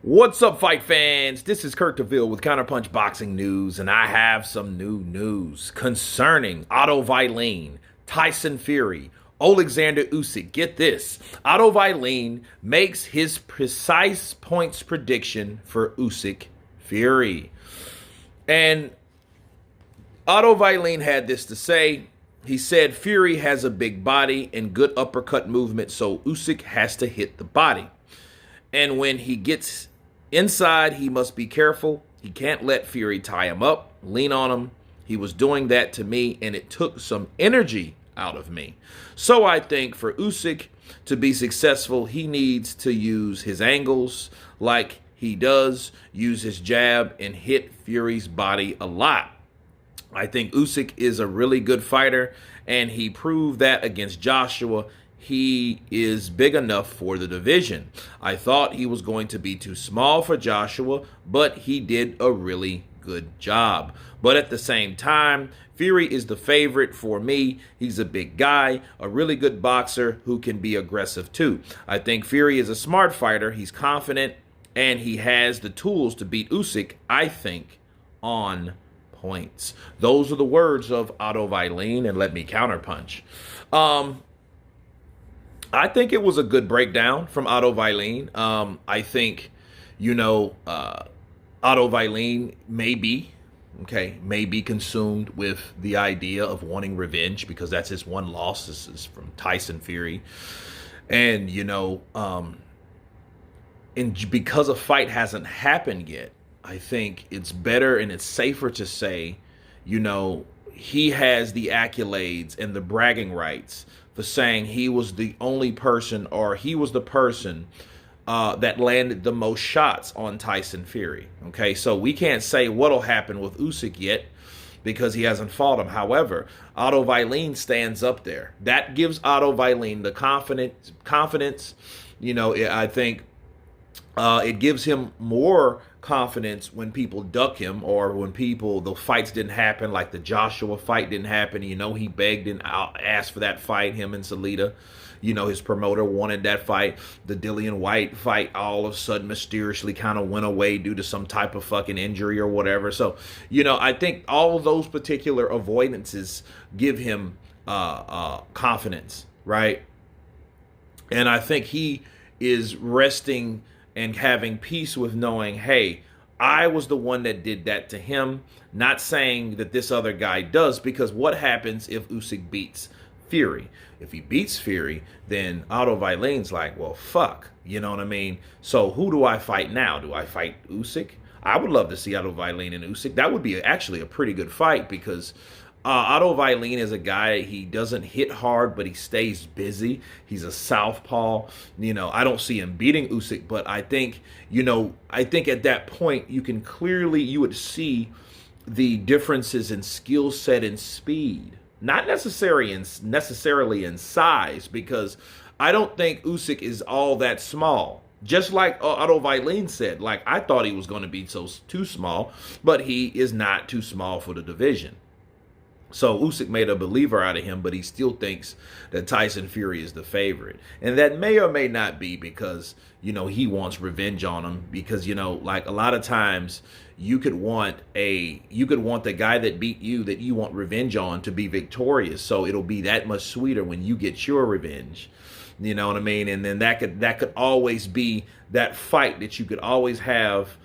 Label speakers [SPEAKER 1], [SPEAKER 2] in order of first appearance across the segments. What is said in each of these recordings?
[SPEAKER 1] What's up, fight fans? This is Kurt DeVille with Counterpunch Boxing News, and I have some new news concerning Otto Tyson Fury, Oleksandr Usyk. Get this. Otto makes his precise points prediction for Usyk Fury. And Otto had this to say. He said Fury has a big body and good uppercut movement, so Usyk has to hit the body. And when he gets inside, he must be careful. He can't let Fury tie him up, lean on him. He was doing that to me, and it took some energy out of me. So I think for Usyk to be successful, he needs to use his angles like he does, use his jab, and hit Fury's body a lot. I think Usyk is a really good fighter, and he proved that against Joshua. He is big enough for the division. I thought he was going to be too small for Joshua, but he did a really good job. But at the same time, Fury is the favorite for me. He's a big guy, a really good boxer who can be aggressive too. I think Fury is a smart fighter. He's confident, and he has the tools to beat Usyk, I think, on points. Those are the words of Otto, and let me counterpunch. I think it was a good breakdown from Otto. I think, Otto may be consumed with the idea of wanting revenge because that's his one loss. This is from Tyson Fury. And, and because a fight hasn't happened yet, I think it's better and it's safer to say, he has the accolades and the bragging rights for saying he was the only person, or he was the person that landed the most shots on Tyson Fury. Okay, so we can't say what'll happen with Usyk yet because he hasn't fought him. However, Otto stands up there. That gives Otto the confidence. I think it gives him more confidence when people duck him, or when the fights didn't happen, like the Joshua fight didn't happen. He begged and asked for that fight, him and Salita. His promoter wanted that fight. The Dillian White fight all of a sudden mysteriously kind of went away due to some type of fucking injury or whatever. So, I think all of those particular avoidances give him confidence, right? And I think he is resting and having peace with knowing, hey, I was the one that did that to him, not saying that this other guy does, because what happens if Usyk beats Fury? If he beats Fury, then Otto like, well, fuck, you know what I mean? So who do I fight now? Do I fight Usyk? I would love to see Otto and Usyk. That would be actually a pretty good fight because Otto is a guy, he doesn't hit hard, but he stays busy. He's a southpaw. I don't see him beating Usyk, but I think at that point, you would see the differences in skill set and speed. Not necessarily in size, because I don't think Usyk is all that small. Just like Otto said, like, I thought he was going to be too small, but he is not too small for the division. So Usyk made a believer out of him, but he still thinks that Tyson Fury is the favorite. And that may or may not be because, he wants revenge on him. Because, like a lot of times you could want the guy that beat you, that you want revenge on, to be victorious. So it'll be that much sweeter when you get your revenge. You know what I mean? And then that could always be that fight that you could always have,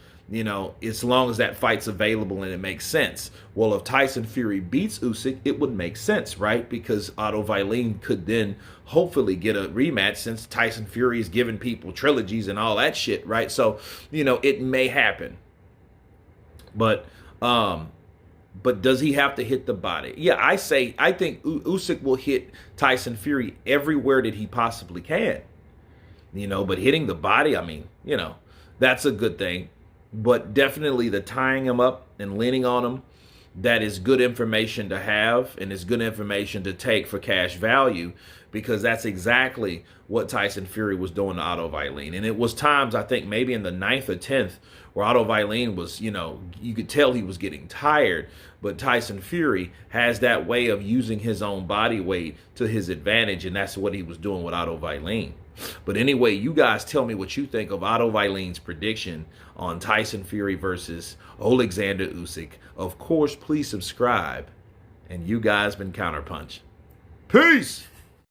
[SPEAKER 1] as long as that fight's available and it makes sense. Well, if Tyson Fury beats Usyk, it would make sense, right? Because Otto could then hopefully get a rematch, since Tyson Fury is giving people trilogies and all that shit, right? So, it may happen. But does he have to hit the body? Yeah, I think Usyk will hit Tyson Fury everywhere that he possibly can. But hitting the body, that's a good thing. But definitely the tying him up and leaning on him, that is good information to have, and it's good information to take for cash value, because that's exactly what Tyson Fury was doing to Otto And it was times, I think maybe in the 9th or 10th, where Otto was, you could tell he was getting tired, but Tyson Fury has that way of using his own body weight to his advantage, and that's what he was doing with Otto But anyway, you guys tell me what you think of Otto Weilin's prediction on Tyson Fury versus Oleksandr Usyk. Of course, please subscribe. And you guys been Counterpunch. Peace!